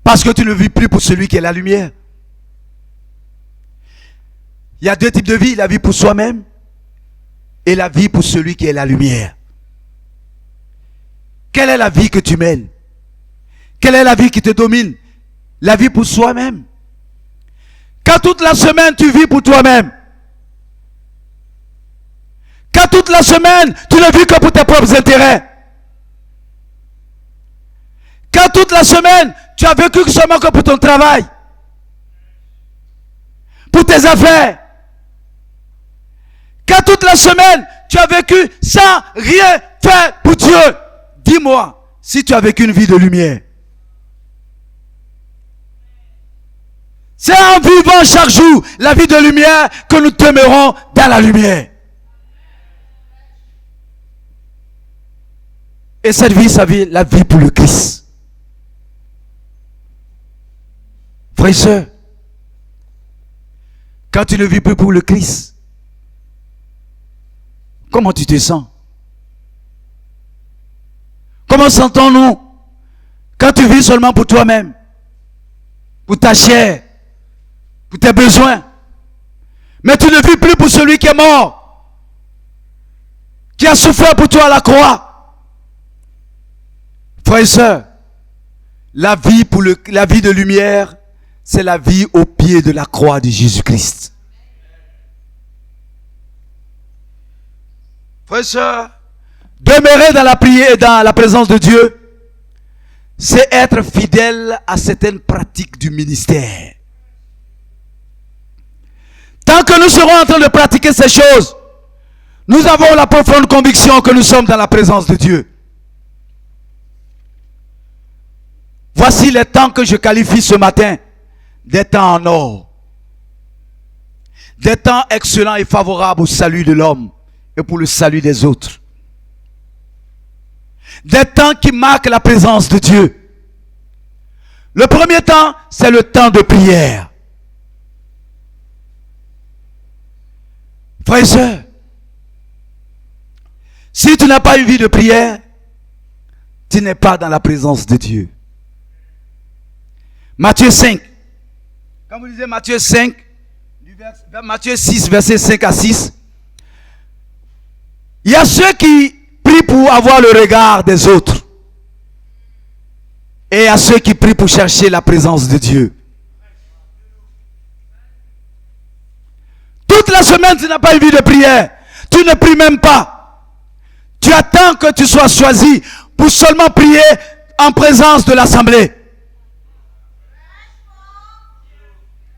[SPEAKER 1] Parce que tu ne vis plus pour celui qui est la lumière. Il y a deux types de vie, la vie pour soi-même et la vie pour celui qui est la lumière. Quelle est la vie que tu mènes? Quelle est la vie qui te domine? La vie pour soi-même. Quand toute la semaine tu vis pour toi-même. Quand toute la semaine tu ne vis que pour tes propres intérêts. Quand toute la semaine tu as vécu seulement que pour ton travail. Pour tes affaires. Quand toute la semaine tu as vécu sans rien faire pour Dieu. Dis-moi si tu as vécu une vie de lumière. C'est en vivant chaque jour la vie de lumière que nous demeurons dans la lumière. Et cette vie, ça vie, la vie pour le Christ. Frères et sœurs, quand tu ne vis plus pour le Christ, comment tu te sens? Comment sentons-nous quand tu vis seulement pour toi-même, pour ta chair, pour tes besoins, mais tu ne vis plus pour celui qui est mort, qui a souffert pour toi à la croix? Frères et sœurs, la vie de lumière, c'est la vie au pied de la croix de Jésus-Christ. Frères et sœurs, demeurer dans la prière et dans la présence de Dieu, c'est être fidèle à certaines pratiques du ministère. Tant que nous serons en train de pratiquer ces choses, nous avons la profonde conviction que nous sommes dans la présence de Dieu. Voici les temps que je qualifie ce matin des temps en or. Des temps excellents et favorables au salut de l'homme et pour le salut des autres. Des temps qui marquent la présence de Dieu. Le premier temps, c'est le temps de prière. Frères et sœurs, si tu n'as pas une vie de prière, tu n'es pas dans la présence de Dieu. Matthieu 5. Quand vous lisez Matthieu 5, Matthieu 6, verset 5 à 6, il y a ceux qui prient pour avoir le regard des autres. Et il y a ceux qui prient pour chercher la présence de Dieu. Toute la semaine, tu n'as pas une vie de prière. Tu ne pries même pas. Tu attends que tu sois choisi pour seulement prier en présence de l'assemblée.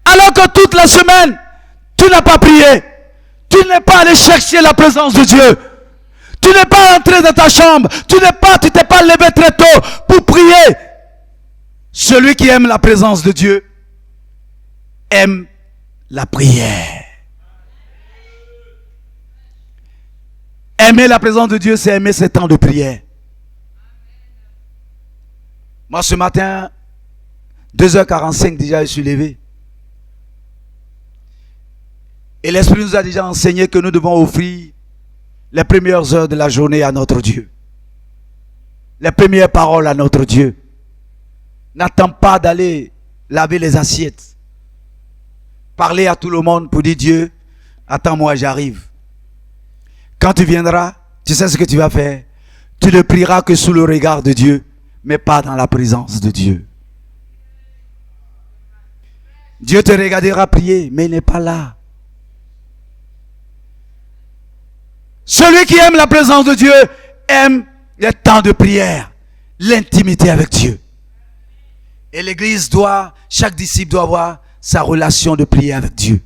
[SPEAKER 1] Alors que toute la semaine, tu n'as pas prié. Tu n'es pas allé chercher la présence de Dieu. Tu n'es pas entré dans ta chambre. Tu t'es pas levé très tôt pour prier. Celui qui aime la présence de Dieu aime la prière. Aimer la présence de Dieu, c'est aimer ces temps de prière. Moi, ce matin, 2h45 déjà, je suis levé. Et l'Esprit nous a déjà enseigné que nous devons offrir les premières heures de la journée à notre Dieu. Les premières paroles à notre Dieu. n'attends pas d'aller laver les assiettes. Parler à tout le monde pour dire Dieu, attends-moi, j'arrive. Quand tu viendras, tu sais ce que tu vas faire. Tu ne prieras que sous le regard de Dieu, mais pas dans la présence de Dieu. Dieu te regardera prier, mais il n'est pas là. Celui qui aime la présence de Dieu aime les temps de prière, l'intimité avec Dieu. Et l'église chaque disciple doit avoir sa relation de prière avec Dieu.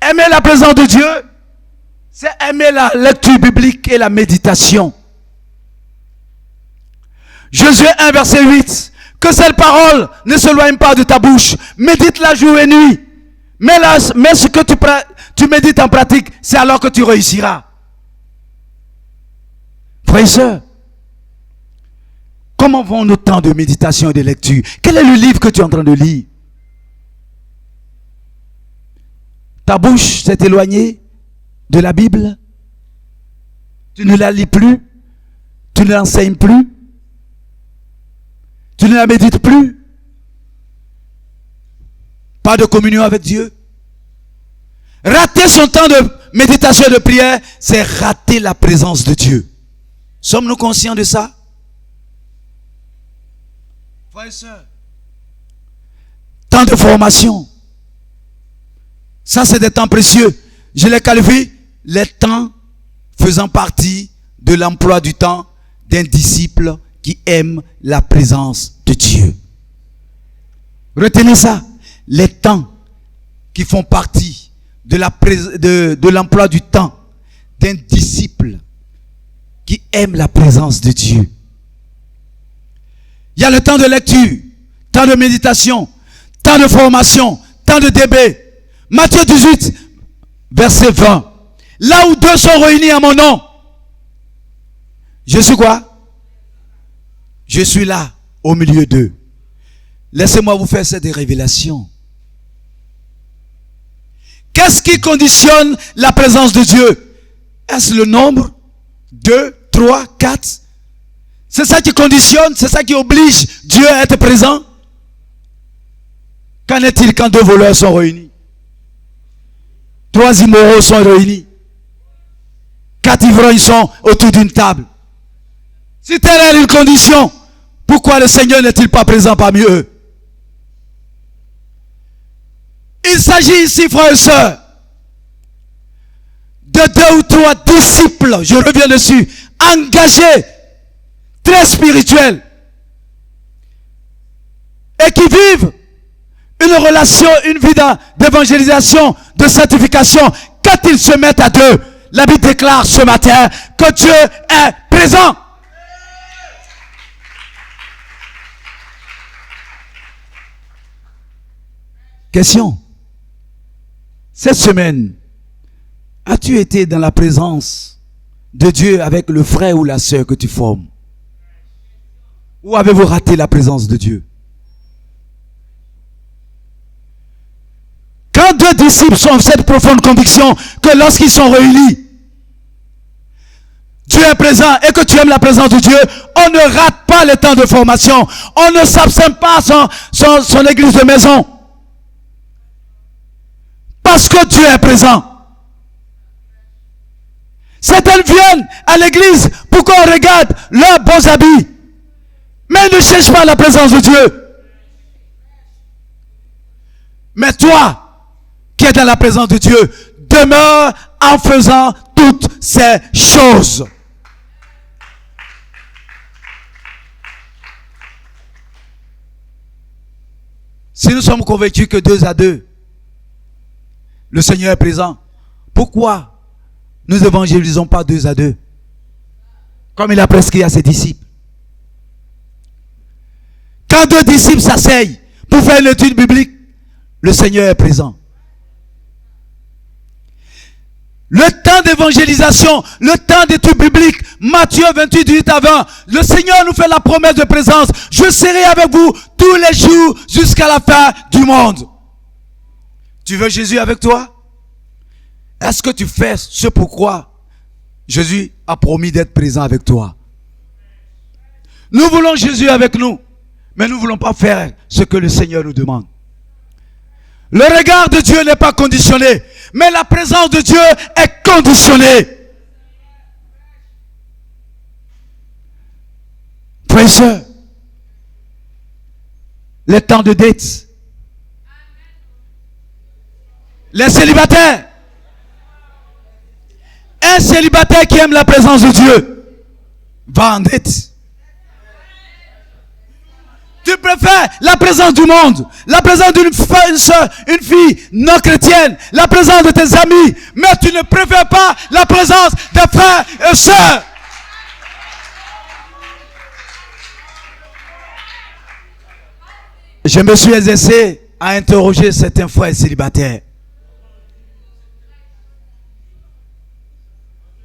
[SPEAKER 1] Aimer la présence de Dieu, c'est aimer la lecture biblique et la méditation. Josué 1, verset 8. Que cette parole ne s'éloigne pas de ta bouche. Médite-la jour et nuit. Mais ce que tu médites en pratique, c'est alors que tu réussiras. Frères et sœurs, comment vont nos temps de méditation et de lecture? Quel est le livre que tu es en train de lire? Ta bouche s'est éloignée de la Bible? Tu ne la lis plus? Tu ne l'enseignes plus? Tu ne la médites plus? Pas de communion avec Dieu? Rater son temps de méditation et de prière, c'est rater la présence de Dieu. Sommes-nous conscients de ça? Frères et sœurs, temps de formation. Ça, c'est des temps précieux. Je les qualifie les temps faisant partie de l'emploi du temps d'un disciple qui aime la présence de Dieu. Retenez ça. Les temps qui font partie de l'emploi du temps d'un disciple qui aime la présence de Dieu. Il y a le temps de lecture, temps de méditation, temps de formation, temps de débat. Matthieu 18, verset 20. Là où deux sont réunis à mon nom, je suis quoi? Je suis là, au milieu d'eux. Laissez-moi vous faire cette révélation. Qu'est-ce qui conditionne la présence de Dieu? Est-ce le nombre? 2, 3, 4? C'est ça qui conditionne, c'est ça qui oblige Dieu à être présent? Qu'en est-il quand deux voleurs sont réunis? 3 immoraux sont réunis. 4 ivrognes sont autour d'une table. Si telle est une condition, pourquoi le Seigneur n'est-il pas présent parmi eux? Il s'agit ici, frères et sœurs, de 2 ou 3 disciples, je reviens dessus, engagés, très spirituels, et qui vivent une relation, une vie d'évangélisation, de sanctification. Quand ils se mettent à deux, la Bible déclare ce matin que Dieu est présent. Question. Cette semaine, as-tu été dans la présence de Dieu avec le frère ou la sœur que tu formes? Ou avez-vous raté la présence de Dieu? Quand 2 disciples ont cette profonde conviction que lorsqu'ils sont réunis, Dieu est présent et que tu aimes la présence de Dieu, on ne rate pas les temps de formation. On ne s'absente pas son église de maison. Parce que Dieu est présent. Certains viennent à l'église pour qu'on regarde leurs beaux habits. Mais ils ne cherchent pas la présence de Dieu. Mais toi, qui es dans la présence de Dieu, demeure en faisant toutes ces choses. Si nous sommes convaincus que 2 à 2, le Seigneur est présent, pourquoi nous évangélisons pas 2 à 2? Comme il a prescrit à ses disciples. Quand 2 disciples s'asseyent pour faire une étude biblique, le Seigneur est présent. Le temps d'évangélisation, le temps d'étude biblique, Matthieu 28, 18 à 20, le Seigneur nous fait la promesse de présence. Je serai avec vous tous les jours jusqu'à la fin du monde. Tu veux Jésus avec toi? Est-ce que tu fais ce pourquoi Jésus a promis d'être présent avec toi? Nous voulons Jésus avec nous. Mais nous ne voulons pas faire ce que le Seigneur nous demande. Le regard de Dieu n'est pas conditionné, mais la présence de Dieu est conditionnée. Frères et sœurs, les temps de date, les célibataires, un célibataire qui aime la présence de Dieu va en date. Tu préfères la présence du monde, la présence d'une soeur, une fille non chrétienne, la présence de tes amis, mais tu ne préfères pas la présence des frères et sœurs. Je me suis exercé à interroger certains frères célibataires.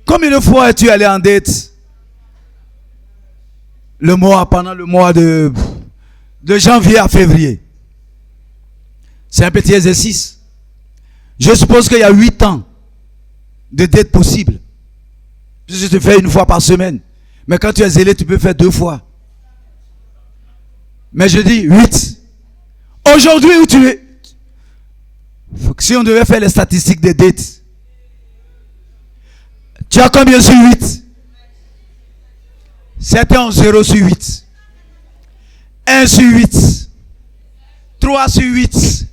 [SPEAKER 1] Combien de fois es-tu allé en date pendant le mois de janvier à février? C'est un petit exercice. Je suppose qu'il y a 8 ans de date possible. Je te fais une fois par semaine. Mais quand tu es zélé, tu peux faire 2 fois. Mais je dis 8. Aujourd'hui où tu es, si on devait faire les statistiques des dates, tu as combien sur 8? Certains ont 0 sur 8. 1 sur 8. 3 sur 8.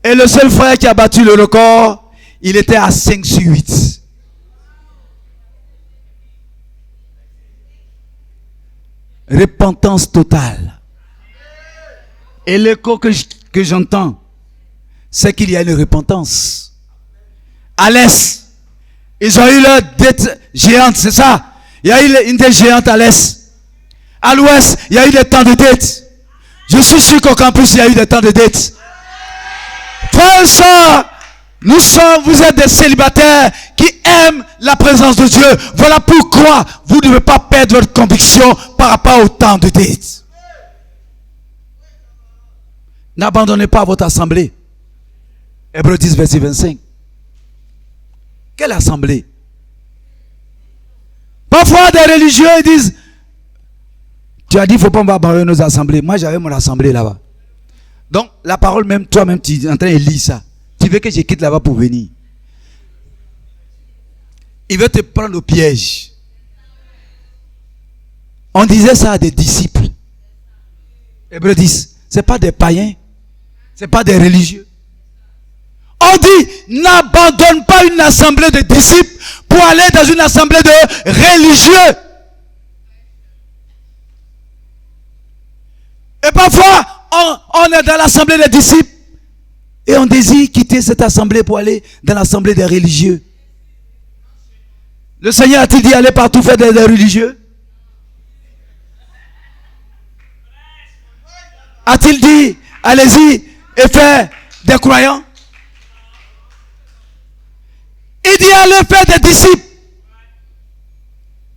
[SPEAKER 1] Et le seul frère qui a battu le record, il était à 5 sur 8. Repentance totale. Et l'écho que j'entends, c'est qu'il y a une repentance. À l'est, ils ont eu leur dette géante, c'est ça? Il y a eu une dette géante à l'est. À l'ouest, il y a eu des temps de dette. Je suis sûr qu'au campus, il y a eu des temps de dette. Frères et sœurs, vous êtes des célibataires qui aiment la présence de Dieu. Voilà pourquoi vous ne devez pas perdre votre conviction par rapport au temps de dette. N'abandonnez pas votre assemblée. Hébreux 10, verset 25. Quelle assemblée? Parfois, des religieux ils disent, tu as dit, il ne faut pas abandonner nos assemblées. Moi, j'avais mon assemblée là-bas. Donc, la parole même, toi-même, tu es en train de lire ça. Tu veux que je quitte là-bas pour venir. Il veut te prendre au piège. On disait ça à des disciples. Hébreux 10. Ce n'est pas des païens. Ce n'est pas des religieux. On dit, n'abandonne pas une assemblée de disciples pour aller dans une assemblée de religieux. Et parfois, on est dans l'assemblée des disciples et on désire quitter cette assemblée pour aller dans l'assemblée des religieux. Le Seigneur a-t-il dit, allez partout faire des religieux? A-t-il dit, allez-y et faire des croyants? Il dit, allez faire des disciples.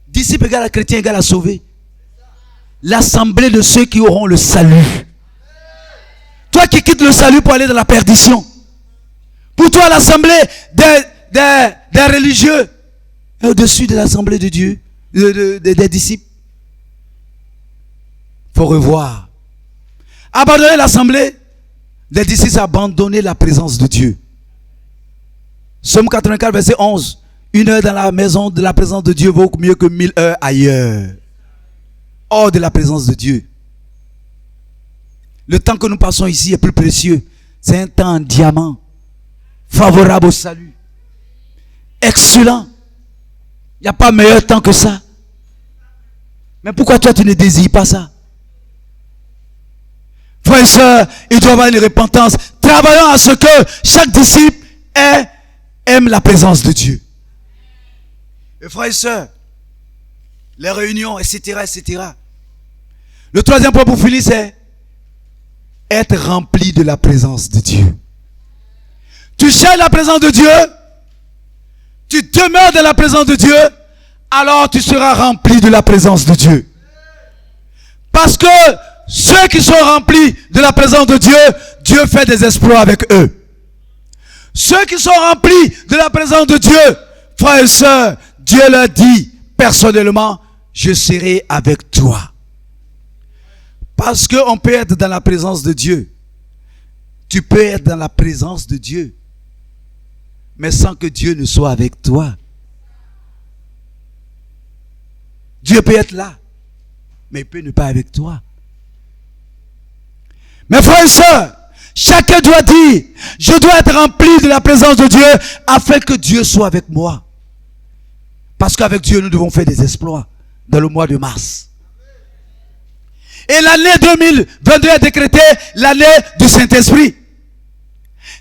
[SPEAKER 1] Disciples égale à chrétien égale à sauver. L'assemblée de ceux qui auront le salut. Toi qui quittes le salut pour aller dans la perdition. Pour toi, l'assemblée des religieux est au-dessus de l'assemblée de Dieu, des disciples. Il faut revoir. Abandonner l'assemblée des disciples, c'est abandonner la présence de Dieu. Psaume 84, verset 11. 1 heure dans la maison de la présence de Dieu vaut mieux que 1000 heures ailleurs. Hors de la présence de Dieu. Le temps que nous passons ici est plus précieux. C'est un temps en diamant. Favorable au salut. Excellent. Il n'y a pas meilleur temps que ça. Mais pourquoi toi tu ne désires pas ça? Frères et sœurs, il doit y avoir une repentance. Travaillons à ce que chaque disciple aime la présence de Dieu. Et frères et sœurs, les réunions, etc., etc. Le troisième point pour finir, c'est être rempli de la présence de Dieu. Tu cherches la présence de Dieu, tu demeures dans la présence de Dieu, alors tu seras rempli de la présence de Dieu. Parce que ceux qui sont remplis de la présence de Dieu, Dieu fait des exploits avec eux. Ceux qui sont remplis de la présence de Dieu, frères et sœurs, Dieu leur dit personnellement, je serai avec toi. Parce qu'on peut être dans la présence de Dieu. Tu peux être dans la présence de Dieu, mais sans que Dieu ne soit avec toi. Dieu peut être là, mais il peut ne pas être avec toi. Mes frères et sœurs, chacun doit dire, je dois être rempli de la présence de Dieu afin que Dieu soit avec moi. Parce qu'avec Dieu, nous devons faire des exploits dans le mois de mars. Et l'année 2022 est décrétée l'année du Saint-Esprit.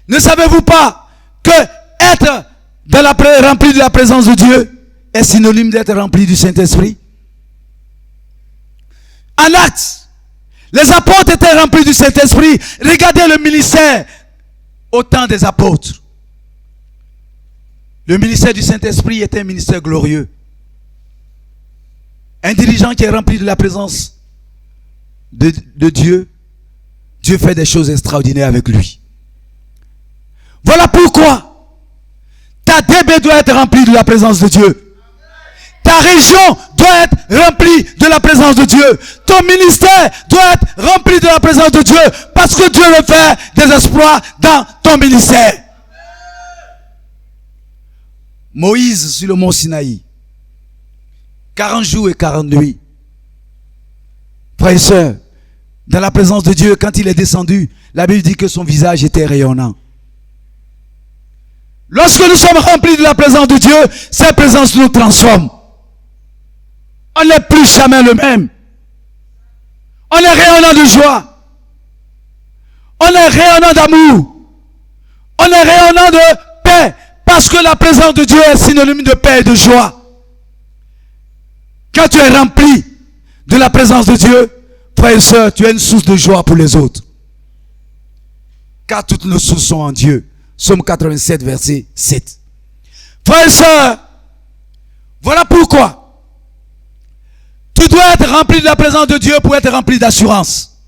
[SPEAKER 1] Ne savez-vous pas que être rempli de la présence de Dieu est synonyme d'être rempli du Saint-Esprit? En Actes, les apôtres étaient remplis du Saint-Esprit. Regardez le ministère au temps des apôtres. Le ministère du Saint-Esprit était un ministère glorieux. Un dirigeant qui est rempli de la présence de Dieu, Dieu fait des choses extraordinaires avec lui. Voilà pourquoi ta DB doit être remplie de la présence de Dieu. Ta région doit être remplie de la présence de Dieu. Ton ministère doit être rempli de la présence de Dieu. Parce que Dieu veut faire des exploits dans ton ministère. Moïse sur le mont Sinaï. 40 jours et 40 nuits. Frères et sœurs, dans la présence de Dieu, quand il est descendu, la Bible dit que son visage était rayonnant. Lorsque nous sommes remplis de la présence de Dieu, cette présence nous transforme. On n'est plus jamais le même. On est rayonnant de joie. On est rayonnant d'amour. On est rayonnant de paix. Parce que la présence de Dieu est synonyme de paix et de joie. Quand tu es rempli de la présence de Dieu, frères et sœurs, tu es une source de joie pour les autres. Car toutes nos sources sont en Dieu. Psaume 87, verset 7. Frères et sœurs, voilà pourquoi tu dois être rempli de la présence de Dieu pour être rempli d'assurance.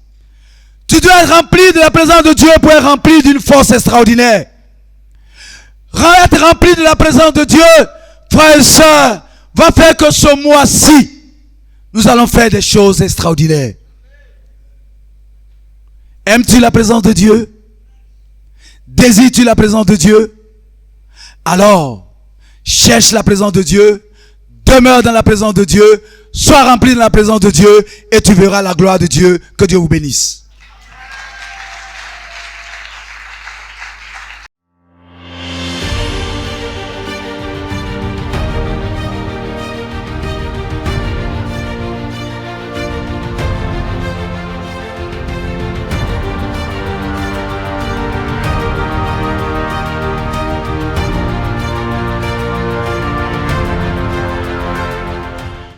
[SPEAKER 1] Tu dois être rempli de la présence de Dieu pour être rempli d'une force extraordinaire. Être rempli de la présence de Dieu, frères et sœurs, va faire que ce mois-ci, nous allons faire des choses extraordinaires. Aimes-tu la présence de Dieu? Désires-tu la présence de Dieu? Alors, cherche la présence de Dieu, demeure dans la présence de Dieu, sois rempli de la présence de Dieu et tu verras la gloire de Dieu. Que Dieu vous bénisse.